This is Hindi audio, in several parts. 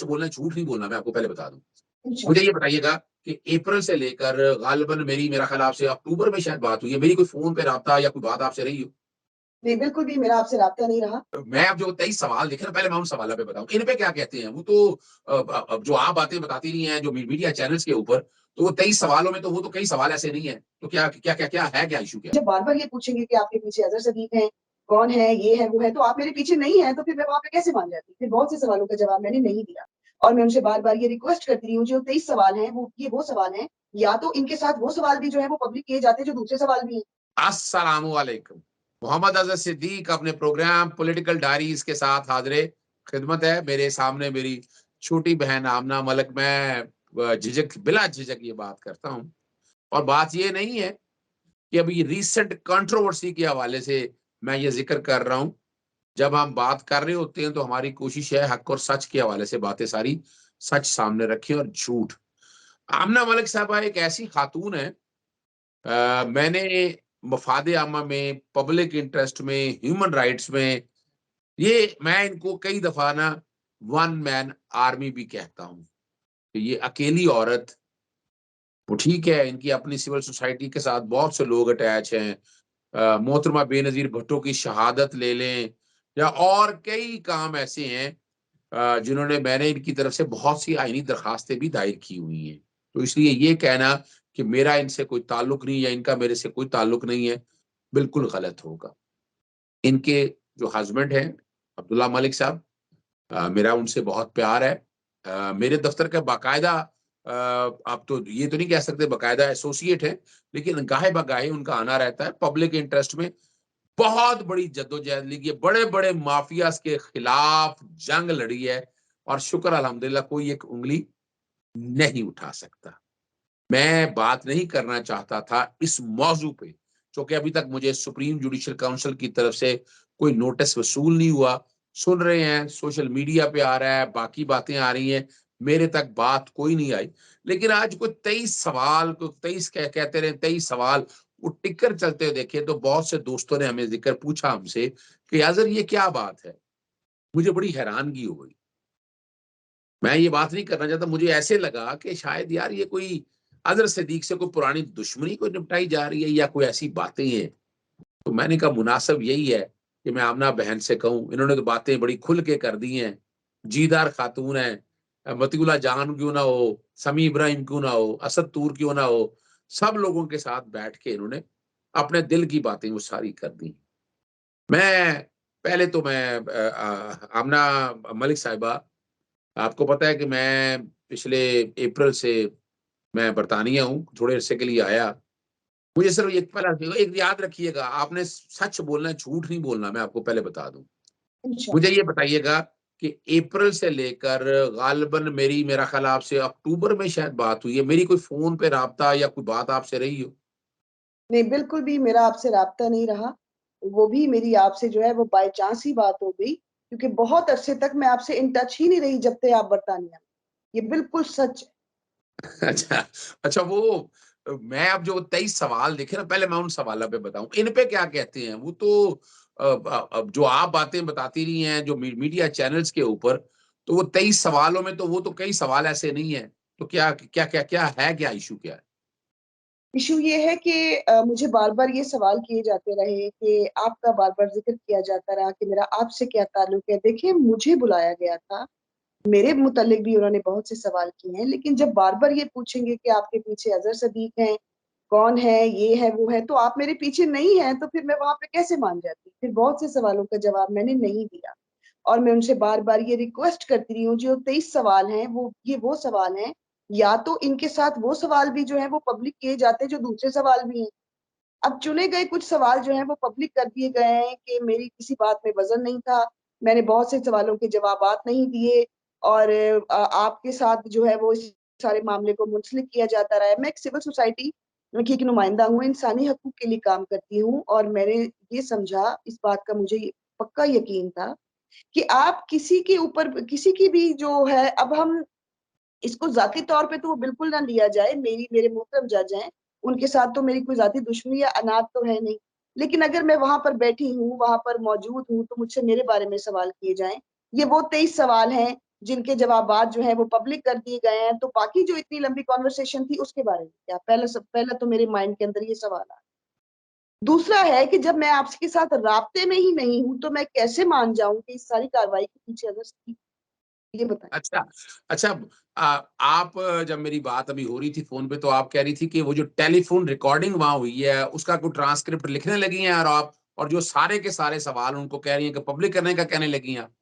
सच बोलना है, झूठ नहीं बोलना, मैं आपको पहले बता दूं। मुझे ये बताइएगा कि अप्रैल से लेकर गालिबन मेरा ख्याल आपसे अक्टूबर में शायद बात हुई है, मेरी कोई फोन पे राब्ता या कोई बात आपसे रही हो? नहीं, बिल्कुल भी मेरा आपसे राब्ता नहीं रहा। मैं अब जो 23 सवाल देखे ना, पहले मैं उन सवालों पे बताऊं, इन पे क्या कहते हैं। वो तो अब जो आप बातें बताती नहीं है जो मीडिया चैनल्स के ऊपर, तो वो 23 सवालों में तो वो तो कई सवाल ऐसे नहीं है। तो क्या क्या क्या क्या है, क्या इशू क्या है? जब बार-बार ये पूछेंगे कि आपके पीछे अज़हर सदीक हैं, कौन है, ये है, वो है, तो आप मेरे पीछे नहीं हैं, तो फिर मैं वहाँ पे कैसे मान जाती? फिर बहुत से सवालों का जवाब मैंने नहीं दिया और मैं उनसे बार-बार ये रिक्वेस्ट करती रही हूँ, जो 23 सवाल हैं, वो सवाल हैं, या तो इनके साथ वो सवाल भी जो है वो पब्लिक किए जाते हैं, जो दूसरे सवाल भी हैं। अस्सलामुअलैकुम। मोहम्मद अज़हर सिद्दीक अपने प्रोग्राम पॉलिटिकल डायरीज के साथ हाज़िरे खिदमत है। मेरे सामने मेरी छोटी बहन आमना मलिक। मैं बिला झिझक ये बात करता हूँ, और बात ये नहीं है कि अभी रिसेंट कंट्रोवर्सी के हवाले से मैं ये जिक्र कर रहा हूँ। जब हम बात कर रहे होते हैं तो हमारी कोशिश है हक और सच के हवाले से बातें सारी सच सामने रखें और झूठ। आमना मलिक साहबा एक ऐसी खातून है, मैंने मफादे आमा में, पब्लिक इंटरेस्ट में, ह्यूमन राइट्स में, ये मैं इनको कई दफा ना वन मैन आर्मी भी कहता हूँ। तो ये अकेली औरत, वो ठीक है, इनकी अपनी सिविल सोसाइटी के साथ बहुत से लोग अटैच हैं। मोहतरमा बेनजीर भुट्टो की शहादत ले लें, या और कई काम ऐसे हैं जिन्होंने, मैंने इनकी तरफ से बहुत सी आईनी दरखास्तें भी दायर की हुई हैं। तो इसलिए ये कहना कि मेरा इनसे कोई ताल्लुक नहीं या इनका मेरे से कोई ताल्लुक नहीं है, बिल्कुल गलत होगा। इनके जो हस्बैंड हैं अब्दुल्ला मलिक साहब, मेरा उनसे बहुत प्यार है। मेरे दफ्तर का बाकायदा, आप तो ये तो नहीं कह सकते बाकायदा एसोसिएट है, लेकिन गाहे बगाहे उनका आना रहता है। पब्लिक इंटरेस्ट में बहुत बड़ी जद्दोजहद लगी है, बड़े बड़े माफियाज के खिलाफ जंग लड़ी है, और शुक्र अल्हम्दुलिल्लाह कोई एक उंगली नहीं उठा सकता। मैं बात नहीं करना चाहता था इस मौजू पे, क्योंकि अभी तक मुझे सुप्रीम जुडिशियल काउंसिल की तरफ से कोई नोटिस वसूल नहीं हुआ। सुन रहे हैं, सोशल मीडिया पे आ रहा है, बाकी बातें आ रही हैं, मेरे तक बात कोई नहीं आई। लेकिन आज कोई 23 सवाल, कोई 23 कहते रहे 23 सवाल, वो टिकर चलते हुए देखे, तो बहुत से दोस्तों ने हमें जिक्र पूछा हमसे कि याजर ये क्या बात है। मुझे बड़ी हैरानगी हो गई। मैं ये बात नहीं करना चाहता, मुझे ऐसे लगा कि शायद यार ये कोई अज़हर सिद्दीक से कोई पुरानी दुश्मनी को निपटाई जा रही है या कोई ऐसी बातें हैं। तो मैंने कहा मुनासिब यही है कि मैं आमना बहन से कहूँ, इन्होंने तो बातें बड़ी खुल के कर दी हैं। जीदार खातून है, मतीउल्लाह जान क्यों ना हो, समी इब्राहिम क्यों ना हो, असद तूर क्यों ना हो, सब लोगों के साथ बैठ के इन्होंने अपने दिल की बातें वो सारी कर दी। मैं पहले तो मैं आमना मलिक साहिबा, आपको पता है कि मैं पिछले अप्रैल से मैं बरतानिया हूँ, थोड़े अरसे के लिए आया। मुझे सिर्फ एक पहला एक याद रखिएगा, आपने सच बोलना है, झूठ नहीं बोलना, मैं आपको पहले बता दूं। मुझे ये बताइएगा कि अप्रैल से लेकर गालिबन मेरा ख्याल आपसे अक्टूबर में शायद बात हुई है, मेरी कोई फोन पे राब्ता या कोई बात आपसे रही हो? नहीं, बिल्कुल भी मेरा आपसे राब्ता नहीं रहा। वो भी मेरी आपसे जो है वो बाय चांस ही बात हो गई, क्योंकि बहुत अरसे तक मैं आपसे इन टच ही नहीं रही जब से आप बरतानिया में। ये बिल्कुल सच है। अच्छा, अच्छा, वो मैं अब जो 23 सवाल देखे ना, पहले मैं उन सवालों पे बताऊं, इन पे क्या कहते हैं। वो तो अब जो आप बातें बताती रही हैं जो मीडिया चैनल्स के ऊपर, तो वो 23 सवालों में तो वो तो कई सवाल ऐसे नहीं है। तो क्या क्या क्या क्या है, क्या इशू क्या है? इश्यू ये है कि मुझे बार-बार ये सवाल किए जाते रहे कि आपका बार-बार ज़िक्र किया जाता रहा कि मेरा आपसे क्या ताल्लुक है। देखिए, मुझे बुलाया गया था, मेरे मुतल्लिक भी उन्होंने बहुत से सवाल किए हैं, लेकिन जब बार-बार ये पूछेंगे कि आपके पीछे अज़हर सदीक हैं, कौन है, ये है, वो है, तो आप मेरे पीछे नहीं हैं, तो फिर मैं वहाँ पे कैसे मान जाती? फिर बहुत से सवालों का जवाब मैंने नहीं दिया और मैं उनसे बार-बार ये रिक्वेस्ट करती रही हूँ, जो 23 सवाल हैं, वो सवाल हैं, या तो इनके साथ वो सवाल भी जो हैं वो पब्लिक किए जाते हैं, जो दूसरे सवाल भी हैं। अब चुने गए कुछ सवाल जो हैं वो पब्लिक कर दिए गए हैं कि मेरी किसी बात में वज़न नहीं था, मैंने बहुत से सवालों के जवाबात नहीं दिए और आपके साथ जो है वो इस सारे मामले को मुंसलिक किया जाता रहा है। मैं एक सिविल सोसाइटी की एक नुमाइंदा हूँ, इंसानी हकूक़ के लिए काम करती हूँ और मैंने ये समझा, इस बात का मुझे पक्का यकीन था कि आप किसी के ऊपर किसी की भी जो है, अब हम इसको ज़ाती तौर पे तो वो बिल्कुल ना लिया जाए, मेरे मोहतरम जज हैं, उनके साथ तो मेरी कोई ज़ाती दुश्मनी या अनात तो है नहीं। लेकिन अगर मैं वहाँ पर बैठी हूँ, वहाँ पर मौजूद हूँ, तो मुझसे मेरे बारे में सवाल किए जाएँ। ये वो 23 सवाल हैं जिनके जवाबात जो है वो पब्लिक कर दिए गए हैं, तो बाकी जो इतनी लंबी कॉन्वर्सेशन थी उसके बारे में क्या? पहला तो मेरे माइंड के अंदर ये सवाल आया। दूसरा है कि जब मैं आपके साथ राब्ते में ही नहीं हूँ, तो मैं कैसे मान जाऊँ कि इस सारी कार्रवाई के पीछे अगर थी? ये बताएँ। अच्छा, अच्छा आप जब मेरी बात अभी हो रही थी फ़ोन पे तो आप कह रही थी कि वो जो टेलीफ़ोन रिकॉर्डिंग वहाँ हुई है, उसका कोई ट्रांसक्रिप्ट लिखने लगी हैं और आप और जो सारे के सारे सवाल उनको कह रही हैं कि पब्लिक करने का कहने लगी हैं आप?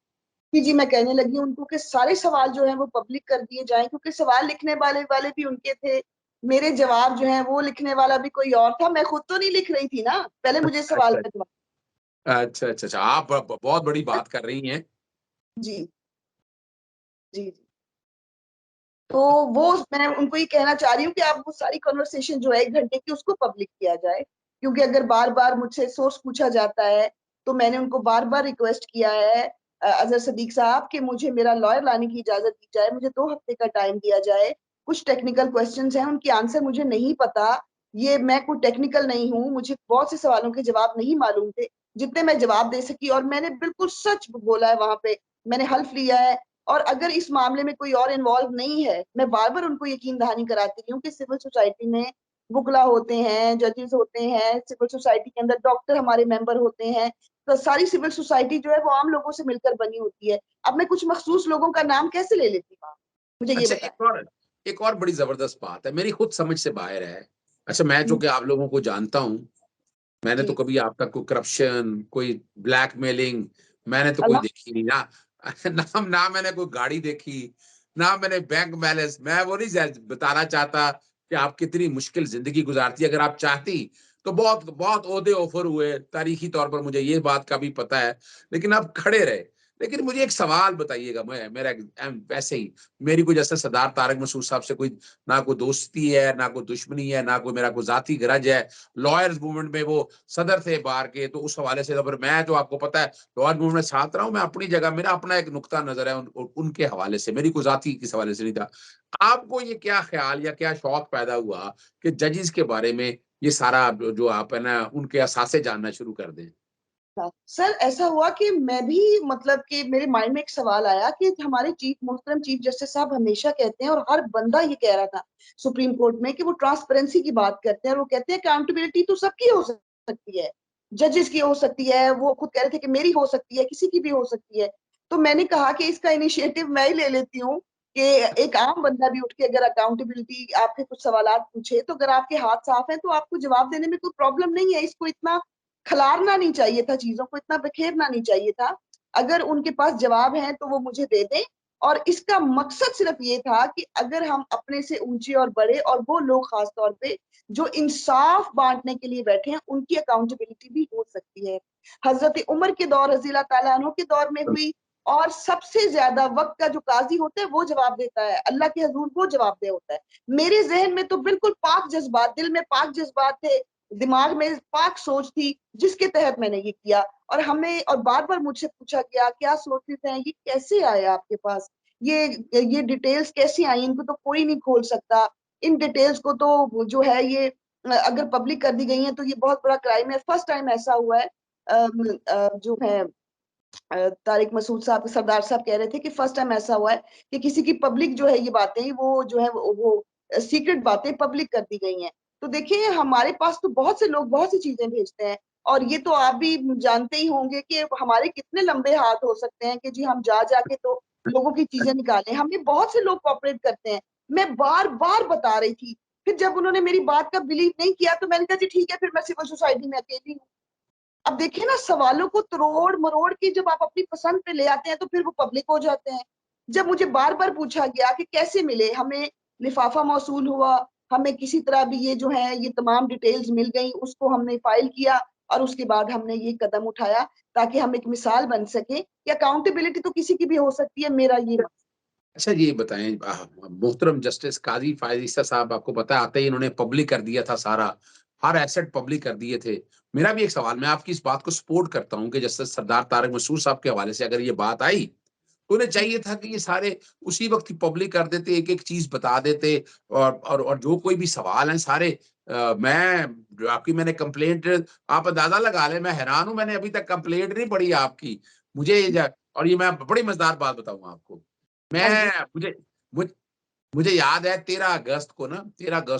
जी, मैं कहने लगी हूँ उनको कि सारे सवाल जो हैं वो पब्लिक कर दिए जाएँ, क्योंकि सवाल लिखने वाले वाले भी उनके थे। मेरे जवाब जो हैं वो लिखने वाला भी कोई और था, मैं खुद तो नहीं लिख रही थी ना। पहले मुझे सवाल अच्छा, का जवाब। अच्छा, अच्छा, अच्छा। आप ब बहुत बड़ी बात कर रही हैं। जी, जी, जी। तो वो मैं उनको ये कहना चाह रही हूँ कि आप वो सारी कन्वर्सेशन जो है 1 घंटे की उसको पब्लिक किया जाए। क्योंकि अगर बार-बार मुझसे सोर्स पूछा जाता है, तो मैंने उनको बार-बार रिक्वेस्ट किया है अज़हर सदीक साहब कि मुझे मेरा लॉयर लाने की इजाज़त दी जाए, मुझे 2 हफ्ते का टाइम दिया जाए। कुछ टेक्निकल क्वेश्चन्स हैं, उनके आंसर मुझे नहीं पता। ये मैं कोई टेक्निकल नहीं हूँ, मुझे बहुत से सवालों के जवाब नहीं मालूम थे, जितने मैं जवाब दे सकी और मैंने बिल्कुल सच बोला है वहाँ पे। मैंने हल्फ लिया है और अगर इस मामले में कोई और इन्वॉल्व नहीं है, मैं बार-बार उनको यकीन दहानी कराती रही हूँ कि सिविल सोसाइटी में वुकला होते हैं, जजेस होते हैं, सिविल सोसाइटी के अंदर डॉक्टर हमारे मेंबर होते हैं, तो सारी सिविल सोसाइटी जो है वो आम लोगों से मिलकर बनी होती है। अब मैं कुछ मखसूस लोगों का नाम कैसे ले लेती वहाँ? मुझे ये अच्छा बताएँ। एक और बड़ी ज़बरदस्त बात है, मेरी खुद समझ से बाहर है। अच्छा मैं जो हुँ, कि आप लोगों को जानता हूँ, मैंने तो जी, कभी आपका कोई करप्शन, कोई ब्लैकमेलिंग मैंने तो कोई अल्लाह देखी नहीं ना। ना मैंने कोई गाड़ी देखी, ना मैंने बैंक बैलेंस मैं वो नहीं बताना चाहता कि आप कितनी मुश्किल ज़िंदगी गुज़ारती। अगर आप चाहती, तो बहुत बहुत ओहदे ऑफ़र हुए, तारीख़ी तौर पर मुझे ये बात का भी पता है, लेकिन आप खड़े रहे। लेकिन मुझे एक सवाल बताइएगा मैं मेरा वैसे ही, मेरी कोई जैसे सरदार तारक मसूद साहब से कोई ना कोई दोस्ती है, ना कोई दुश्मनी है, ना कोई मेरा कोई ज़ाती गरज है। लॉयर्स मूवमेंट में वो सदर थे बार के, तो उस हवाले से अगर मैं जो आपको पता है लॉयर मूवमेंट में छात्र रहा हूँ, मैं अपनी जगह मेरा अपना एक नुक्ता नज़र है उनके हवाले से, मेरी कोई ज़ाती किस हवाले से नहीं था। आपको ये क्या ख़्याल या क्या शौक पैदा हुआ कि जजेस के बारे में ये सारा जो आप है ना, उनके असासे जानना शुरू कर दें? हाँ, सर ऐसा हुआ कि मैं भी मतलब कि मेरे माइंड में एक सवाल आया कि हमारे मोहतरम चीफ जस्टिस साहब हमेशा कहते हैं और हर बंदा ये कह रहा था सुप्रीम कोर्ट में कि वो ट्रांसपेरेंसी की बात करते हैं और वो कहते हैं अकाउंटेबिलिटी तो सबकी हो सकती है, जजेस की हो सकती है, वो खुद कह रहे थे कि मेरी हो सकती है, किसी की भी हो सकती है। तो मैंने कहा कि इसका इनिशिएटिव मैं ही ले लेती हूँ कि एक आम बंदा भी उठ के अगर अकाउंटेबिलिटी आपके कुछ सवालात पूछे, तो अगर आपके हाथ साफ हैं तो आपको जवाब देने में कोई प्रॉब्लम नहीं है। इसको इतना खिलारना नहीं चाहिए था, चीज़ों को इतना बिखेरना नहीं चाहिए था। अगर उनके पास जवाब हैं तो वो मुझे दे दें और इसका मकसद सिर्फ ये था कि अगर हम अपने से ऊँचे और बड़े और वो लोग ख़ास तौर पे जो इंसाफ बाँटने के लिए बैठे हैं, उनकी अकाउंटेबिलिटी भी हो सकती है। हज़रत उमर के दौर रज़ी अल्लाह तआला अन्हु के दौर में हुई और सबसे ज़्यादा वक़्त का जो काज़ी होता है वो जवाब देता है, अल्लाह के हज़ूर वो जवाबदेह होता है। मेरे ज़हन में तो बिल्कुल पाक जज़्बात, दिल में पाक जज़्बात थे, दिमाग में पाक सोच थी जिसके तहत मैंने ये किया और हमें और बार-बार मुझसे पूछा गया क्या सोचते हैं ये कैसे आए आपके पास? ये डिटेल्स कैसे आई? इनको तो कोई नहीं खोल सकता। इन डिटेल्स को तो जो है ये अगर पब्लिक कर दी गई हैं तो ये बहुत बड़ा क्राइम है। फर्स्ट टाइम ऐसा हुआ है जो है तारिक मसूद साहब सरदार साहब कह रहे थे कि फर्स्ट टाइम ऐसा हुआ है कि किसी की पब्लिक जो है ये बातें वो जो है वो सीक्रेट बातें पब्लिक कर दी गई हैं। तो देखिए हमारे पास तो बहुत से लोग बहुत सी चीज़ें भेजते हैं और ये तो आप भी जानते ही होंगे कि हमारे कितने लंबे हाथ हो सकते हैं कि जी हम जा के तो लोगों की चीज़ें निकालें। हमें बहुत से लोग कोऑपरेट करते हैं। मैं बार-बार बता रही थी। फिर जब उन्होंने मेरी बात का बिलीव नहीं किया तो मैंने कहा जी ठीक है फिर मैं सिविल सोसाइटी में अकेली हूँ। अब देखिए ना सवालों को तरोड़-मरोड़ के जब आप अपनी पसंद पे ले आते हैं तो फिर वो पब्लिक हो जाते हैं। जब मुझे बार-बार पूछा गया कि कैसे मिले, हमें लिफाफा मौसूल हुआ, हमें किसी तरह भी ये जो है ये तमाम डिटेल्स मिल गई, उसको हमने फाइल किया और उसके बाद हमने ये कदम उठाया ताकि हम एक मिसाल बन सके कि अकाउंटेबिलिटी तो किसी की भी हो सकती है, मेरा ये अच्छा ये बताएँ मोहतरम जस्टिस काज़ी फ़ायज़ ईसा साहब आपको पता है आते ही इन्होंने पब्लिक कर दिया था सारा, हर एसेट पब्लिक कर दिए थे। मेरा भी एक सवाल मैं आपकी इस बात को सपोर्ट करता हूँ कि जस्टिस सरदार तारक मसूद साहब के हवाले से अगर ये बात आई, तो उन्हें चाहिए था कि ये सारे उसी वक़्त ही पब्लिक कर देते, एक-एक चीज़ बता देते और जो कोई भी सवाल हैं सारे मैं आपकी मैंने कंप्लेंट आप अंदाज़ा लगा लें मैं हैरान हूँ मैंने अभी तक कंप्लेंट नहीं पढ़ी आपकी। मुझे ये ज और ये मैं बड़ी मज़ेदार बात बताऊँ आपको। हाँ जी। मैं मुझे मुझे याद है 13 अगस्त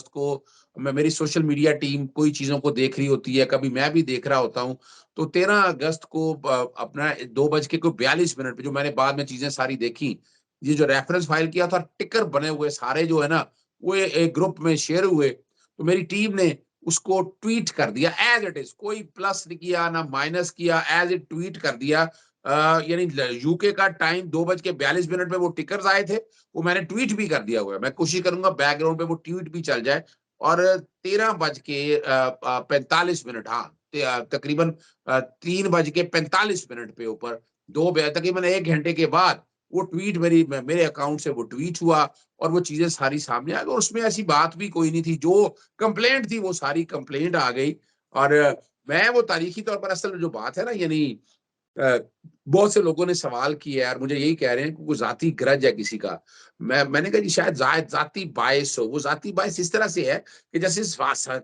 को मैं मेरी सोशल मीडिया टीम कोई चीजों को देख रही होती है, कभी मैं भी देख रहा होता हूँ। तो 13 अगस्त को अपना 2:42 पे जो मैंने बाद में चीजें सारी देखी, ये जो रेफरेंस फाइल किया था, टिकर बने हुए सारे जो है ना, वो एक ग्रुप में शेयर हुए। तो मेरी टीम ने उसको ट्वीट कर दिया एज इट इज, कोई प्लस नहीं किया ना माइनस किया, एज इट ट्वीट कर दिया। यानी यूके का टाइम 2:42 पे वो टिकर्स आए थे, वो मैंने ट्वीट भी कर दिया हुआ है। मैं कोशिश करूंगा बैकग्राउंड पे वो ट्वीट भी चल जाए। और 13:45, हाँ, तकरीबन 3:45 पे ऊपर तकरीबन 1 घंटे के बाद वो ट्वीट मेरे अकाउंट से वो ट्वीट हुआ, और वो चीजें सारी सामने आ गई, और उसमें ऐसी बात भी कोई नहीं थी। जो कंप्लेंट थी वो सारी कंप्लेंट आ गई। और मैं वो तारीखी तौर पर असल जो बात है ना, यानी अ, बहुत से लोगों ने सवाल किया यार, मुझे यही कह रहे हैं कि वो जाती ग्रज है किसी का। मैंने कहा जी शायद जाती बायस हो। वो जाती बायस इस तरह से है कि जैसे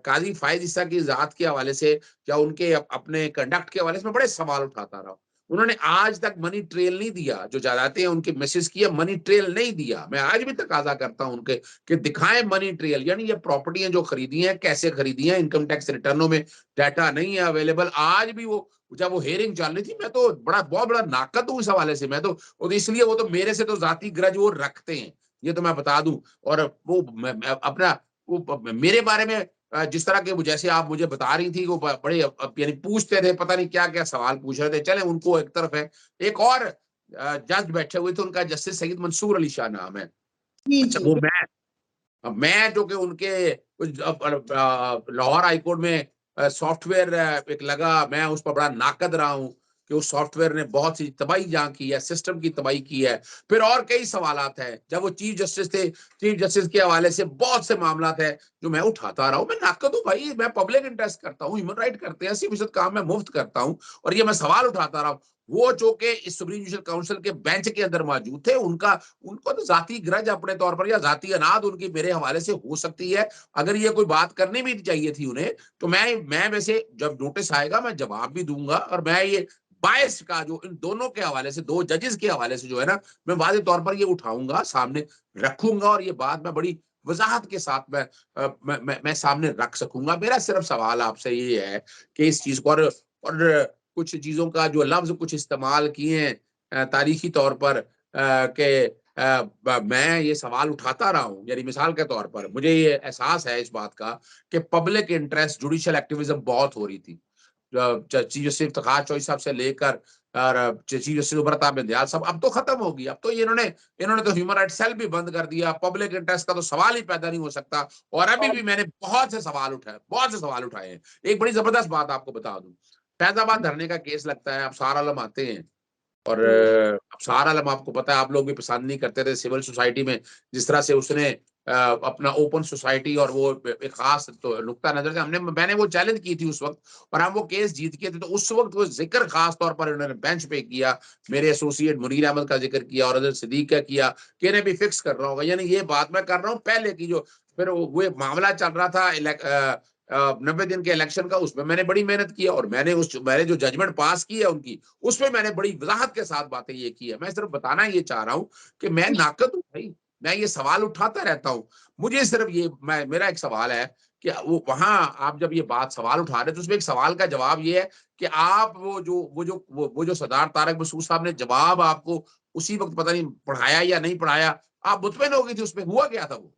काजी फायज ईसा की जात के हवाले से या उनके अपने कंडक्ट के हवाले से मैं बड़े सवाल उठाता रहा। उन्होंने आज तक मनी ट्रेल नहीं दिया, जो जाते हैं उनके मैसेज किया, मनी ट्रेल नहीं दिया। मैं आज भी तकाजा करता हूं उनके कि दिखाएं मनी ट्रेल, यानी ये प्रॉपर्टियां जो खरीदी हैं कैसे खरीदी हैं, इनकम टैक्स रिटर्नों में डाटा नहीं है अवेलेबल। आज भी वो जब वो हेयरिंग चल रही थी, मैं तो बहुत बड़ा नाकद हूँ इस हवाले से। मैं तो इसलिए वो तो मेरे से तो जाती ग्रज वो रखते हैं, ये तो मैं बता दूं। और वो अपना वो मेरे बारे में जिस तरह के जैसे आप मुझे बता रही थी, वो बड़े यानी पूछते थे, पता नहीं क्या क्या सवाल पूछ रहे थे। चले उनको एक तरफ है। एक और जज बैठे हुए थे, उनका जस्टिस सईद मंसूर अली शाह नाम है। जी, अच्छा, जी। वो मैं जो कि उनके लाहौर हाईकोर्ट में सॉफ्टवेयर एक लगा, मैं उस पर बड़ा नाकद रहा हूं कि उस सॉफ्टवेयर ने बहुत सी तबाही जहां की है, सिस्टम की तबाही की है। फिर और कई सवालात हैं, जब वो चीफ जस्टिस थे, चीफ जस्टिस के हवाले से बहुत से मामलात हैं जो मैं उठाता रहा हूं। मैं नाकद हूं भाई, मैं पब्लिक इंटरेस्ट करता हूं, ह्यूमन राइट करते हैं, 80% काम मैं मुफ्त करता हूं, और ये मैं सवाल उठाता रहा हूं। वो जो कि इस सुप्रीम जुडिशल काउंसिल के बेंच के अंदर मौजूद थे, उनको तो जाती ग्रज अपने तौर पर या जाती अनाद उनकी मेरे हवाले से हो सकती है। अगर ये कोई बात करनी भी चाहिए थी उन्हें, तो मैं वैसे जब नोटिस आएगा मैं जवाब भी दूंगा। और मैं ये बायस का जो इन दोनों के हवाले से, दो जजेस के हवाले से जो है ना, मैं वाज़ेह तौर पर ये उठाऊंगा, सामने रखूंगा, और ये बात मैं बड़ी वजाहत के साथ मैं सामने रख सकूंगा। मेरा सिर्फ सवाल आपसे ये है कि इस चीज को, और कुछ चीजों का जो लफ्ज कुछ इस्तेमाल किए हैं तारीखी तौर पर, कि मैं ये सवाल उठाता रहा हूं। यानी मिसाल के तौर पर मुझे ये एहसास है इस बात का कि पब्लिक इंटरेस्ट जुडिशियल एक्टिविज्म बहुत हो रही थी। चीफ जस्टिस इफ्तिखार चौधरी साहब से लेकर और चीफ जस्टिस उमरता बिंदयाल साहब, अब तो खत्म होगी। अब तो इन्होंने तो ह्यूमन राइट सेल भी बंद कर दिया, पब्लिक इंटरेस्ट का तो सवाल ही पैदा नहीं हो सकता। और अभी भी मैंने बहुत से सवाल उठाए हैं। एक बड़ी जबरदस्त बात आपको बता दूं, फैजाबाद धरने का केस लगता है, अब सारा आलम आते हैं, और अब सहारा आलम आपको पता है, आप लोग भी पसंद नहीं करते थे सिविल सोसाइटी में जिस तरह से उसने अपना ओपन सोसाइटी और वो एक खास तो नुक्ता नजर से मैंने वो चैलेंज की थी उस वक्त, और हम वो केस जीत के थे। तो उस वक्त वो जिक्र खास तौर पर उन्होंने बेंच पे किया, मेरे एसोसिएट मुनीर अहमद का जिक्र किया और अजहर सिद्दीक का किया कि इन्हें भी फिक्स कर रहा होगा। यानी ये बात मैं कर रहा हूँ पहले की, जो फिर वो मामला चल रहा था 90 दिन के इलेक्शन का, उसमें मैंने बड़ी मेहनत की, और मैंने जो जजमेंट पास की है उनकी, उसमें मैंने बड़ी वजाहत के साथ बातें ये की है। मैं सिर्फ बताना ये चाह रहा हूं कि मैं नाकद हूं भाई, मैं ये सवाल उठाता रहता हूं। मुझे सिर्फ मेरा एक सवाल है कि वो वहां आप जब ये बात सवाल उठा रहे, तो उसमें एक सवाल का जवाब ये है कि आप वो जो सरदार तारक मसूद साहब ने जवाब आपको उसी वक्त पता नहीं पढ़ाया या नहीं पढ़ाया, आप मुतमईन हो गई थी उसमें, हुआ क्या था वो?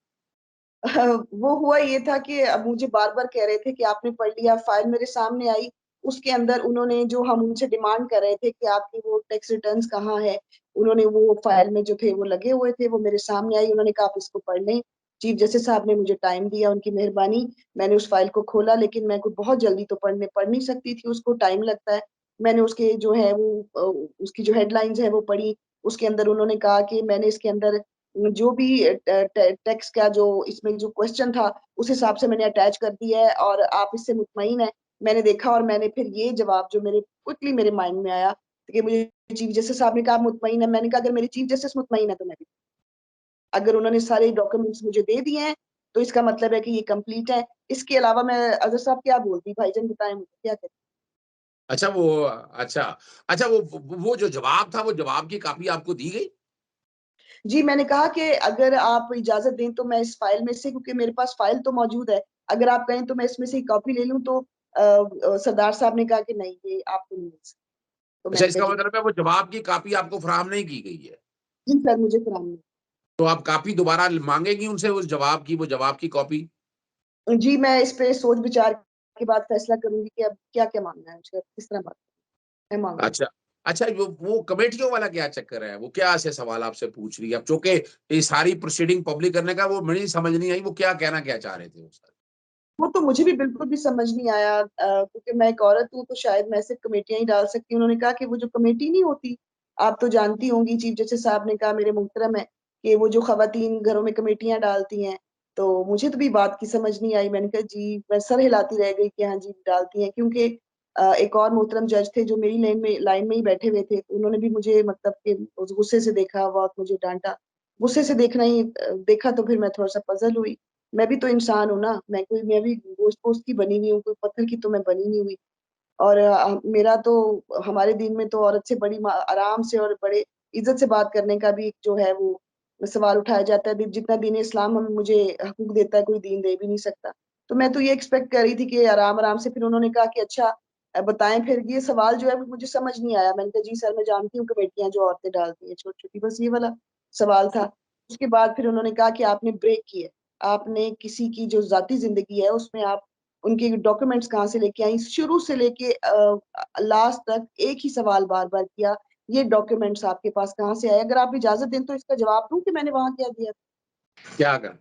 वो हुआ ये था कि अब मुझे बार-बार कह रहे थे कि आपने पढ़ लिया, फाइल मेरे सामने आई, उसके अंदर उन्होंने जो हम उनसे डिमांड कर रहे थे कि आपकी वो टैक्स रिटर्न्स कहाँ है? उन्होंने वो फाइल में जो थे वो लगे हुए थे, वो मेरे सामने आई, उन्होंने कहा आप इसको पढ़ लें। चीफ जस्टिस साहब ने मुझे टाइम दिया, उनकी मेहरबानी। मैंने उस फाइल को खोला, लेकिन मैं कोई बहुत जल्दी तो पढ़ नहीं सकती थी, उसको टाइम लगता है। मैंने उसके जो है वो उसकी जो हेडलाइन्स है वो पढ़ी, उसके अंदर उन्होंने कहा कि मैंने इसके अंदर जो भी टेक्स्ट का जो इसमें जो क्वेश्चन था, उस हिसाब से मैंने अटैच कर दिया है और आप इससे मुतमईन हैं। मैंने देखा और मैंने फिर ये जवाब जो मेरे क्विकली मेरे माइंड में आया कि मुझे चीफ जस्टिस साहब ने कहा आप मुतमईन है। मैंने कहा अगर मेरे चीफ जस्टिस मुतमईन है तो मैं भी। अगर उन्होंने सारे डॉक्यूमेंट्स मुझे दे दिए हैं, तो इसका मतलब है कि ये कंप्लीट है। इसके अलावा मैं अज़हर साहब क्या बोलती भाईजान बताएँ मुझे क्या करें? अच्छा अच्छा, अच्छा, वो जो जवाब था, वो जवाब की कॉपी आपको दी गई? जी, मैंने कहा कि अगर आप इजाज़त दें तो मैं इस फ़ाइल में से, क्योंकि मेरे पास फ़ाइल तो मौजूद है, अगर आप कहें तो मैं इसमें से एक कॉपी ले लूँ, तो सरदार साहब ने कहा कि नहीं, ये आपको नहीं मिल सकती। तो अच्छा, मैंने कहा इसका जी, मतलब है वो जवाब की कॉपी आपको फराहम नहीं की गई है। जी सर मुझे फराहम नहीं। तो आप कॉपी दोबारा माँगेंगी उनसे उस जवाब की, वो जवाब की कॉपी? जी, मैं इस पे सोच-विचार के बाद फ़ैसला करूँगी कि अब क्या-क्या माँगना है मुझे, अब किस तरह बात मैं माँगूँगी। अच्छा। अच्छा, वो कमेटियों वाला क्या चक्कर है? वो क्या ऐसे सवाल आपसे पूछ रही है? अब चूँकि ये सारी प्रोसीडिंग पब्लिक करने का वो मुझे समझ नहीं आई, वो क्या कहना क्या चाह रहे थे वो सर? वो तो मुझे भी बिल्कुल भी समझ नहीं आया, क्योंकि मैं एक औरत हूँ, तो शायद मैं सिर्फ़ कमेटियाँ ही डाल सकती हूँ। उन्होंने कहा कि वो जो कमेटी नहीं होती, आप तो जानती होंगी, चीफ़ जस्टिस साहब ने कहा मेरे मोहतरम हैं, कि वो जो ख़वातीन घरों में कमेटियाँ डालती हैं, तो मुझे तो भी बात की समझ नहीं आई। मैंने कहा जी, मैं सर हिलाती रह गई कि हाँ जी, डालती हैं, क्योंकि एक और मोहतरम जज थे जो मेरी लाइन में ही बैठे हुए थे। उन्होंने भी मुझे मतलब कि उस गुस्से से देखा, बहुत मुझे डाँटा। गुस्से से देखना ही देखा, तो फिर मैं थोड़ा-सा पज़ल हुई। मैं भी तो इंसान हूँ ना, मैं भी गोश्त-वोश्त की बनी हुई हूँ, कोई पत्थर की तो मैं बनी नहीं हुई। और मेरा तो हमारे दीन में तो औरत से बड़ी आराम से और बड़े इज़्ज़त से बात करने का भी जो है वो सवाल उठाया जाता है। जितना दीन इस्लाम हम मुझे हकूक देता है, कोई दीन दे भी नहीं सकता। तो मैं तो ये एक्सपेक्ट कर रही थी कि आराम-आराम से, फिर उन्होंने कहा कि अच्छा बताएँ फिर, ये सवाल जो है वो मुझे समझ नहीं आया। मैंने कहा जी सर, मैं जानती हूँ कमेटियाँ जो औरतें डालती हैं छोटी-छोटी, बस ये वाला सवाल था। उसके बाद फिर उन्होंने कहा कि आपने ब्रेक की है। आपने किसी की जो ज़ाती ज़िंदगी है उसमें आप उनके डॉक्यूमेंट्स कहाँ से लेके आई? शुरू से लेके लास्ट तक एक ही सवाल बार-बार किया, ये डॉक्यूमेंट्स आपके पास कहाँ से आए? अगर आप इजाज़त दें तो इसका जवाब दूँ कि मैंने वहाँ क्या दिया? क्या कहा?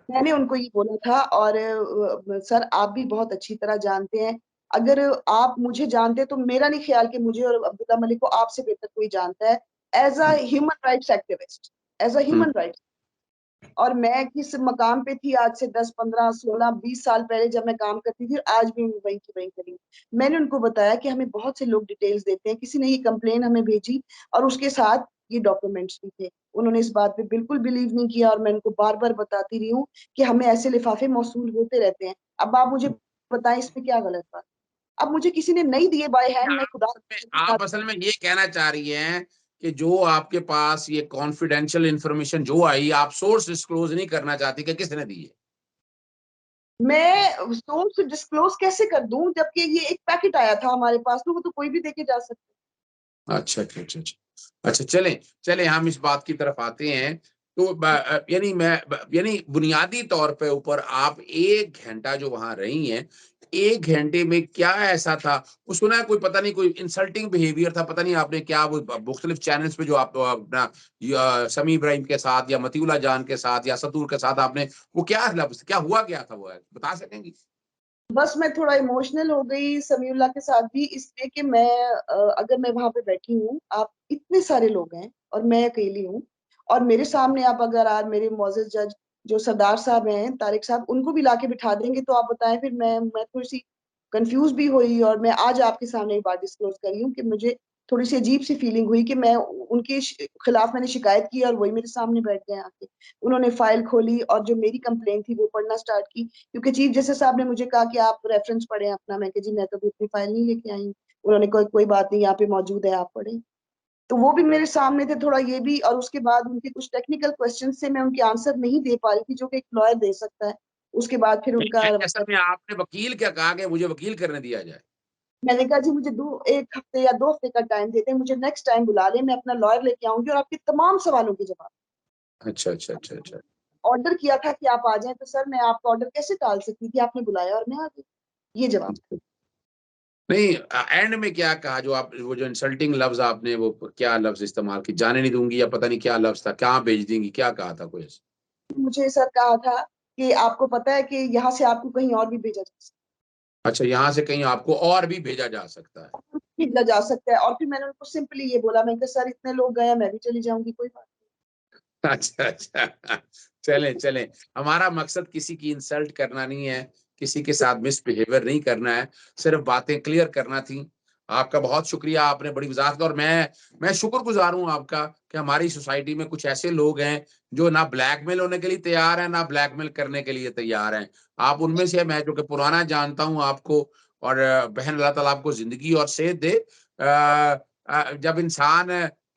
मैंने उनको ये बोला था, और सर आप भी बहुत अच्छी तरह जानते हैं, अगर आप मुझे जानते तो मेरा नहीं ख़्याल कि मुझे और अब्दुल्ला मलिक को आपसे बेहतर कोई जानता है, as a hmm, human rights activist, as a hmm. Human rights. और मैं किस मकाम पे थी आज से 10, 15, 16, 20 साल पहले जब मैं काम करती थी, आज भी मैं वहीं की वहीं खड़ी हूँ। मैंने उनको बताया कि हमें बहुत से लोग डिटेल्स देते हैं, किसी ने ये कंप्लेन हमें भेजी और उसके साथ ये डॉक्यूमेंट्स भी थे। उन्होंने इस बात पे बिल्कुल बिलीव नहीं किया, और मैं उनको बार-बार बताती रही हूँ कि हमें ऐसे लिफाफे मौसूल होते रहते हैं। अब आप मुझे बताएँ इसमें क्या गलत बात? अब मुझे किसी ने नहीं दिए बाय हैंड, मैं खुदा आप असल में ये कहना चाह रही हैं कि जो आपके पास ये कॉन्फिडेंशियल इन्फॉर्मेशन जो आई, आप सोर्स डिस्क्लोज़ नहीं करना चाहती कि किसने दी है? मैं सोर्स डिस्क्लोज़ कैसे कर दूँ जबकि ये एक पैकेट आया था हमारे पास, तो वो तो कोई भी देके जा सकता है। अच्छा, अच्छा, अच्छा, अच्छा। अच्छा, चलें चलें हम इस बात की तरफ आते हैं। तो यानी यानी बुनियादी तौर पे ऊपर आप 1 घंटा जो वहाँ रही हैं, 1 घंटे में क्या ऐसा था? वो सुना है कोई पता नहीं कोई इंसल्टिंग बिहेवियर था, पता नहीं आपने क्या वो मुख्तलिफ चैनल्स पे जो आप अपना समी इब्राहिम के साथ या मतीउल्लाह जान के साथ या सतूर के साथ आपने वो क्या लफ्ज़ क्या हुआ क्या था वो? बता सकेंगी? बस मैं थोड़ा इमोशनल हो गई समीउल्लाह के साथ भी, इसलिए कि मैं अगर मैं वहाँ पे बैठी हूँ, आप इतने सारे लोग हैं और मैं अकेली हूँ, और मेरे सामने आप अगर आज मेरे मुअज़्ज़ज़ जज जो सरदार साहब हैं, तारिक साहब, उनको भी लाके बिठा देंगे, तो आप बताएँ फिर मैं थोड़ी-सी कन्फ्यूज़ भी हुई, और मैं आज आपके सामने ये बात डिस्क्लोज़ कर रही हूँ कि मुझे थोड़ी-सी अजीब-सी फीलिंग हुई कि मैं उनके खिलाफ मैंने शिकायत की और वही मेरे सामने बैठ गए आके। उन्होंने फाइल खोली और जो मेरी कंप्लेंट थी वो पढ़ना स्टार्ट की। क्योंकि चीफ जस्टिस साहब ने मुझे कहा कि आप रेफरेंस पढ़ें अपना, मैं कहा जी मैं तो अभी अपनी फाइल नहीं लेके आई हूँ। उन्होंने कहा कोई बात नहीं, यहाँ पे मौजूद है, आप पढ़ें। तो वो भी मेरे सामने थे, थोड़ा ये भी, और उसके बाद उनके कुछ टेक्निकल क्वेश्चन्स से मैं उनके आंसर नहीं दे पा रही थी, जो कि एक लॉयर दे सकता है। उसके बाद फिर नहीं, उनका ऐसा में आपने वकील क्या कहा कि मुझे वकील करने दिया जाए? मैंने कहा जी मुझे 1 हफ्ते या 2 हफ्ते का टाइम दे दें, मुझे नेक्स्ट टाइम बुला लें, मैं अपना लॉयर लेके आऊँगी और आपके तमाम सवालों के जवाब। अच्छा, अच्छा, अच्छा, अच्छा। ऑर्डर किया था कि आप आ जाएँ, तो सर मैं आपका ऑर्डर कैसे टाल सकती थी? आपने बुलाया और मैं आ गई। ये जवाब। नहीं एंड में क्या कहा जो आप वो जो इंसल्टिंग लफ्ज़ आपने वो क्या लफ्ज़ इस्तेमाल की? जाने नहीं दूँगी या पता नहीं क्या लफ्ज़ था? कहाँ भेज देंगी? क्या कहा था कोई ऐसा? मुझे सर कहा था कि आपको पता है कि यहाँ से आपको कहीं और भी भेजा जा सकता अच्छा यहाँ से कहीं आपको और भी भेजा जा सकता है। है, भेजा जा सकता है, और फिर मैंने उनको सिंपली ये बोला, मैंने कहा सर इतने लोग गए हैं, मैं भी चली जाऊँगी, कोई बात अच्छा, अच्छा। चलें, चलें। हमारा मकसद किसी की इंसल्ट करना नहीं है, किसी के साथ मिसबिहेवियर नहीं करना है, सिर्फ़ बातें क्लियर करना थी। आपका बहुत शुक्रिया, आपने बड़ी वज़ाहत और मैं शुक्रगुज़ार हूँ आपका कि हमारी सोसाइटी में कुछ ऐसे लोग हैं, जो ना ब्लैकमेल होने के लिए तैयार हैं, ना ब्लैकमेल करने के लिए तैयार हैं। आप उनमें से हैं, मैं जो कि पुराना जानता हूँ आपको और बहन अल्लाह ताला आपको ज़िंदगी और सेहत दे। जब इंसान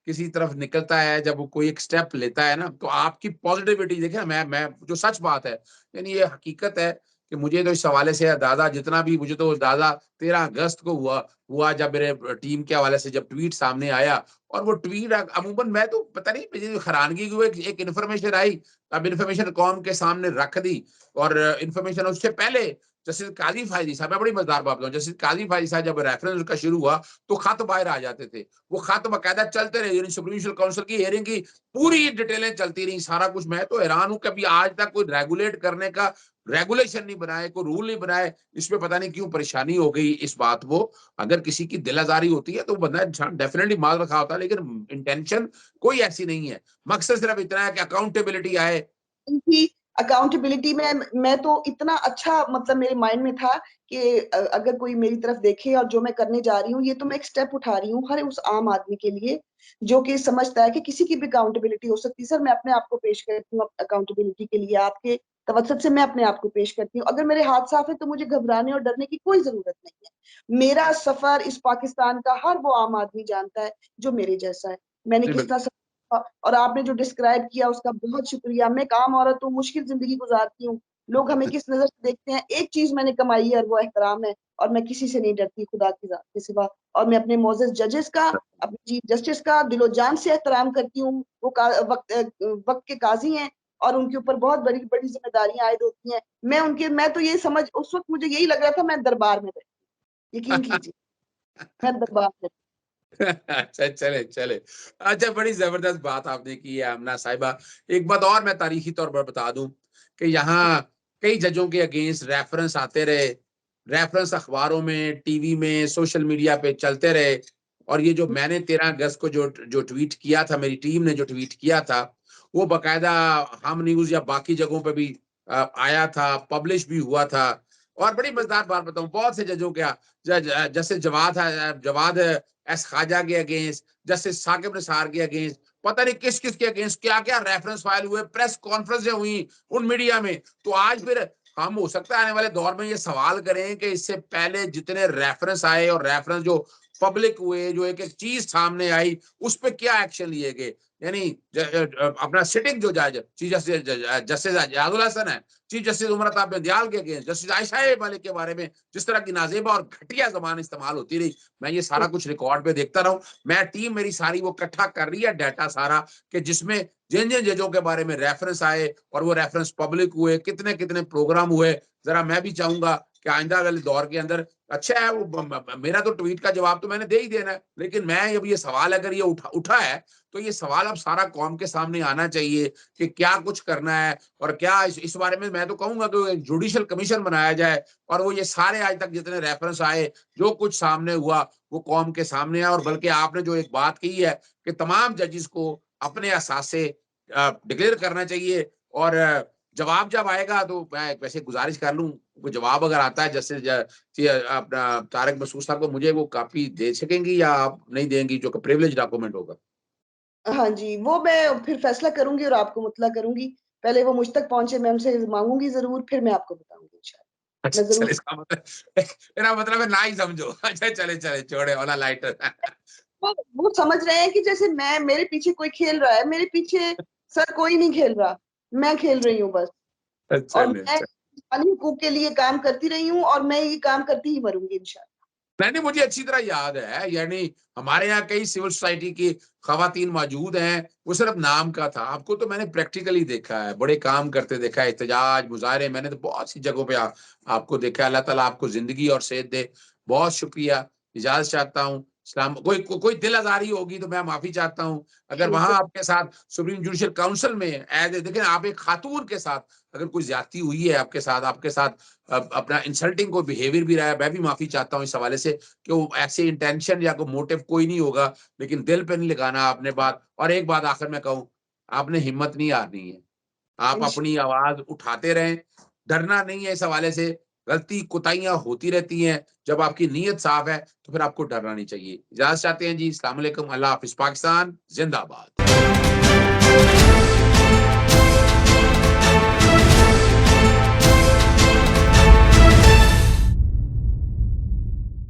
किसी तरफ निकलता है, जब वो कोई एक स्टेप लेता है ना, तो आपकी पॉजिटिविटी देखे ना, मैं जो सच बात है, यानी ये हकीकत है कि मुझे तो इस हवाले से दादा जितना भी मुझे तो दादा 13 अगस्त को हुआ जब मेरे टीम के हवाले से जब ट्वीट सामने आया, और वो ट्वीट अमूमन मैं तो पता नहीं मुझे हैरानगी हुई, एक इन्फॉर्मेशन आई, अब इन्फॉर्मेशन कौम के सामने रख दी, और इन्फॉर्मेशन उससे पहले जस्टिस काजी फायजी साहब, मैं बड़ी मजेदार बात बताऊं, जस्टिस काजी फायजी साहब जब रेफरेंस का शुरू हुआ तो खत बाहर आ जाते थे, वो खत बाकायदा चलते रहे, सुप्रीम जुडिशल काउंसिल की हियरिंग की पूरी डिटेलें चलती रही, सारा कुछ। मैं तो हैरान हूं कि अभी आज तक कोई रेगुलेट करने का रेगुलेशन नहीं बनाए, कोई रूल नहीं बनाए, इसमें पता नहीं क्यों परेशानी हो गई इस बात वो। अगर किसी की दिल आजारी होती है तो बंदा डेफिनेटली माल रखा होता है, लेकिन इंटेंशन कोई ऐसी नहीं है, मकसद सिर्फ इतना है कि अकाउंटेबिलिटी आए। उनकी अकाउंटेबिलिटी में मैं तो इतना अच्छा मतलब मेरे माइंड में था कि अगर कोई मेरी तरफ देखे और जो मैं करने जा रही हूँ, ये तो मैं एक स्टेप उठा रही हूँ हर उस आम आदमी के लिए जो कि समझता है कि किसी की भी अकाउंटेबिलिटी हो सकती है। सर, मैं अपने आप को पेश करती हूँ अकाउंटेबिलिटी के लिए, आपके तवज्जुह से मैं अपने आप को पेश करती हूँ। अगर मेरे हाथ साफ है तो मुझे घबराने और डरने की कोई जरूरत नहीं है। मेरा सफर इस पाकिस्तान का हर वो आम आदमी जानता है जो मेरे जैसा है। मैंने जी किस बिल्कुल। तरह और आपने जो डिस्क्राइब किया उसका बहुत शुक्रिया। मैं एक आम औरत हूँ, मुश्किल जिंदगी गुजारती हूँ, लोग हमें किस नजर से देखते हैं। एक चीज मैंने कमाई है और वो एहतराम है, और मैं किसी से नहीं डरती खुदा की जात के सिवा। और मैं अपने मोअज़्ज़ज़ जजेस का, अपने चीफ जस्टिस का दिलो जान से एहतराम करती हूँ। वो वक्त के काजी हैं और उनके ऊपर बहुत बड़ी बड़ी जिम्मेदारियां आयद होती हैं। मैं तो ये समझ, उस वक्त मुझे यही लग रहा था मैं दरबार में बैठी, यकीन कीजिए, मैं दरबार में। अच्छा, चले चले। अच्छा, बड़ी जबरदस्त बात आपने की है आमना साहिबा। एक बात और मैं तारीखी तौर पर बता दूं कि यहाँ कई जजों के अगेंस्ट रेफरेंस आते रहे, रेफरेंस अखबारों में, टीवी में, सोशल मीडिया पे चलते रहे, और ये जो मैंने 13 अगस्त को जो जो ट्वीट किया था, मेरी टीम ने जो ट्वीट किया था, वो बाकायदा हम न्यूज या बाकी जगहों पे भी आया था, पब्लिश भी हुआ था। और बड़ी मजेदार बात बताऊं, बहुत से जजों का, जैसे जवाद एस खाजा के अगेंस्ट, जस्टिस साकिब निसार के अगेंस्ट, पता नहीं किस किस के अगेंस्ट क्या क्या रेफरेंस फाइल हुए, प्रेस कॉन्फ्रेंसें हुई उन मीडिया में। तो आज फिर हम हो सकता है आने वाले दौर में ये सवाल करें कि इससे पहले जितने रेफरेंस आए और रेफरेंस जो पब्लिक हुए, जो एक एक चीज सामने आई, उस पर क्या एक्शन लिए गए। यानी अपना सिटिंग जो जज चीफ जस्टिस जस्टिस यादुल हसन है, चीफ जस्टिस उमर अताब बंदियाल के अगेंस्ट, जस्टिस आयशा मलिक के बारे में जिस तरह की नाजेबा और घटिया जबान इस्तेमाल होती रही, मैं ये सारा कुछ रिकॉर्ड पे देखता रहूं। मैं टीम मेरी सारी वो इकट्ठा कर रही है डाटा सारा, कि जिसमें जिन जिन जजों के बारे में रेफरेंस आए और वो रेफरेंस पब्लिक हुए, कितने कितने प्रोग्राम हुए। जरा मैं भी चाहूंगा कि आइंदा वाले दौर के अंदर, अच्छा है वो मेरा तो ट्वीट का जवाब तो मैंने दे ही देना है, लेकिन मैं अब ये सवाल अगर ये उठा है तो ये सवाल अब सारा कौम के सामने आना चाहिए कि क्या कुछ करना है, और क्या इस बारे में मैं तो कहूंगा कि जुडिशल कमीशन बनाया जाए, और वो ये सारे आज तक जितने रेफरेंस आए, जो कुछ सामने हुआ, वो कौम के सामने है। और बल्कि आपने जो एक बात कही है कि तमाम जजेस को अपने असासे डिक्लेयर करना चाहिए, और जवाब जब आएगा तो मैं वैसे गुजारिश कर लूं, वो जवाब अगर आता है जैसे अपना तारक मसूद साहब को, मुझे वो कापी दे सकेंगी या आप नहीं देंगी, जो कि प्रिविलेज डॉक्यूमेंट होगा। हाँ जी, वो मैं फिर फैसला करूंगी और आपको मुतला करूंगी। पहले वो मुझ तक पहुंचे, मैं उनसे मांगूंगी जरूर, फिर मैं आपको बताऊंगी इंशाल्लाह। अच्छा, मैं चले, जरूर। इसका मतलब मेरा मतलब है ना ही समझो। अच्छा, चले चले, छोड़े वाला लाइटर। वो समझ रहे हैं कि जैसे मैं, मेरे पीछे कोई खेल रहा है, मेरे पीछे सर कोई नहीं खेल रहा, मैं खेल रही हूँ बस। और चले मैं इंसानी हकूक के लिए काम करती रही हूँ और मैं ये काम करती ही मरूंगी इंशाल्लाह। नहीं नहीं, मुझे अच्छी तरह याद है, यानी हमारे यहाँ कई सिविल सोसाइटी की खवातीन मौजूद हैं, वो सिर्फ नाम का था। आपको तो मैंने प्रैक्टिकली देखा है, बड़े काम करते देखा है, एहतजाज मुजाहरे मैंने तो बहुत सी जगहों पे आपको देखा है। अल्लाह ताला आपको जिंदगी और सेहत दे। बहुत शुक्रिया। इजाजत चाहता हूँ। इस्लाम कोई दिल आजारी होगी तो मैं माफी चाहता हूँ। अगर वहां आपके साथ सुप्रीम जुडिशियल काउंसिल में एज देखें, आप एक खातून के साथ अगर कोई ज्यादती हुई है आपके साथ अपना इंसल्टिंग कोई बिहेवियर भी रहा है, मैं भी माफी चाहता हूँ इस हवाले से, कि वो ऐसे इंटेंशन या कोई मोटिव कोई नहीं होगा, लेकिन दिल पे नहीं लगाना आपने बात। और एक बात आखिर में कहूँ, आपने हिम्मत नहीं हारनी है, आप अपनी आवाज उठाते रहें, डरना नहीं है इस हवाले से। गलती कुताहियां होती रहती हैं, जब आपकी नीयत साफ है तो फिर आपको डरना नहीं चाहिए। इजाजत चाहते हैं जी, अस्सलाम वालेकुम, अल्लाह हाफिज, पाकिस्तान जिंदाबाद।